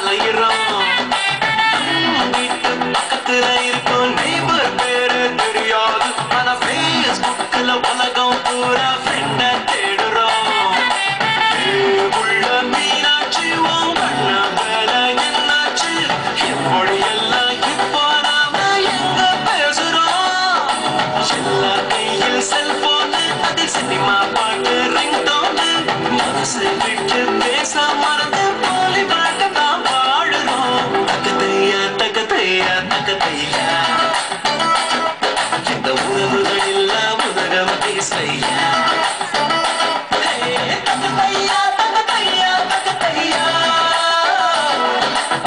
அலையிறோம். வீட்டு பக்கத்துல இருக்கும் நெய்பர் பேரு தெரியாது. ஆனா Facebookல உலகம் பூரா ஃப்ரெண்ட தேடுறோம். உள்ள மீனாட்சி உன் கண்ண மேல என்னாச்சு? எப்படி எல்லாம் இப்போ நாம எங்க பேசுறோம்? எல்லா கையில் செல்போனு, அதில் சினிமா பாட்டு ரிங்டோனு. மனசு விட்டு பேச மறந்து போலி வாழ்க்கைதான் வாழுறோம். தகதையா தகதையா தகதையா, இந்த உறவுகள் இல்லா உலகம் பேசையா. தகதையா தகதையா தகதையா,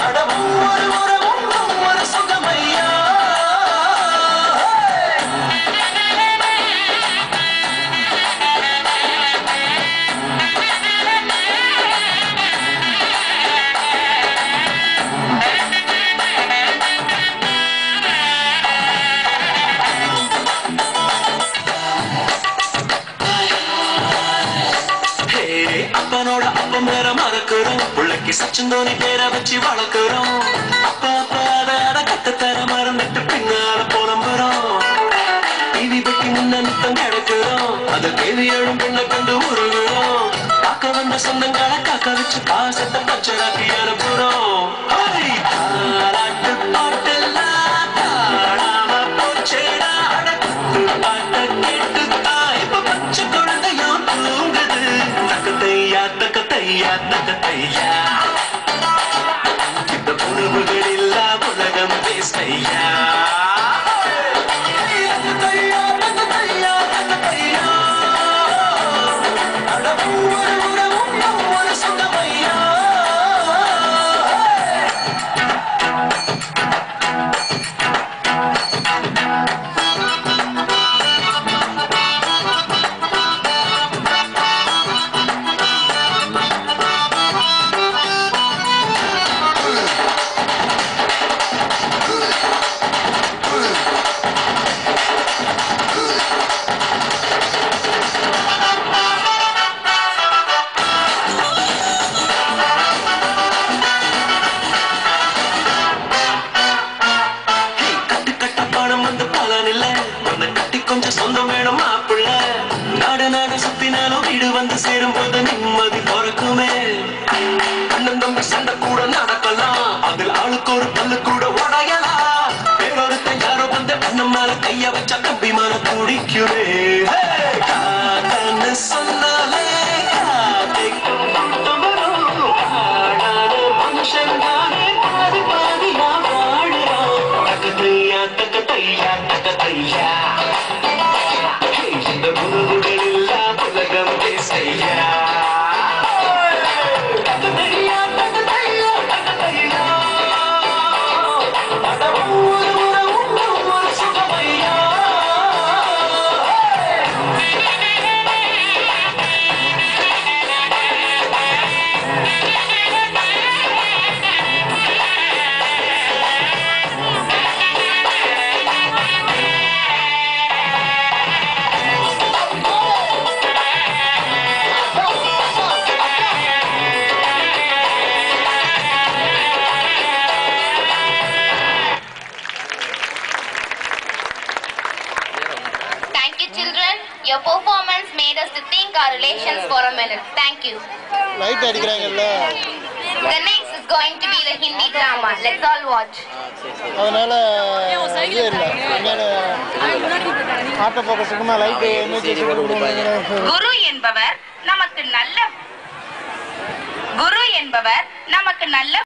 அட ஒவ்வொரு உறவும் ஒவ்வொரு சுகமையா. அப்பனோட அப்பம் வேற மறக்கிறோம். பிள்ளைக்கு சச்சின் தோனி பேரை வச்சு வளர்க்கிறோம். அப்பா அப்பாத கத்தத்தர மறந்துட்டு பின்னால புலம்புறோம். டிவி பெட்டி முன்ன நித்தம் கிடக்கிறோம். அது கேள்வி எழும் பெண்ணை கண்டு உருகுறோம். காக்க வந்த சொந்தங்களை காக்க வச்சு பாசத்தை பச்சராக்கி அனுப்புறோம். தாராட்டு பாட்டெல்லாம் தாழாம போச்சேடா. பாட்ட கேட்டுத்தான் இப்ப பச்சை குழந்தையும் தூங்குது. தகதையா தகதையா தகதையா, இந்த உறவுகள் இல்லா உலகம் பேசையா. தகதையா தகதையா தகதையா, அட ஒவ்வொரு உறவும் ஒவ்வொரு சுகமையா. கொஞ்சம் சொந்தம் வேணும் மாப்பிள்ள. நாடு நாடு சுத்தினாலும் வீடு வந்து சேரும் போது நிம்மதி பிறக்குமே. அண்ணன் தம்பி சண்டை கூட நடக்கலாம், அதில் ஆளுக்கு ஒரு பல்லு கூட உடையலாம். வேறொருத்தன் யாரோ வந்து அண்ணன் மேல கைய வச்சா தம்பி மேல துடிக்குமே. காதன்னு சொன்னாலே காதைக்கும் பட்டம் வரும். காடான மனுஷன் தானே பாதி பாதியா வாழுறோம். தகதையா தகதையா தகதையா, இந்த உறவுகள் இல்லா உலகம் பேசையா. தகதையா தகதையா தகதையா, அட ஒவ்வொரு உறவும் ஒவ்வொரு சுகமையா. Your performance made us to think our relations for a minute. Thank you. Light அடிக்கறாங்கல்ல. The next is going to be the Hindi drama. Let's all watch. அதனால இது இல்ல. என்னோட ஆட்டோ போக்கஸ்க்குமா லைட் இமேஜ் குரு என்பவர் நமக்கு நல்ல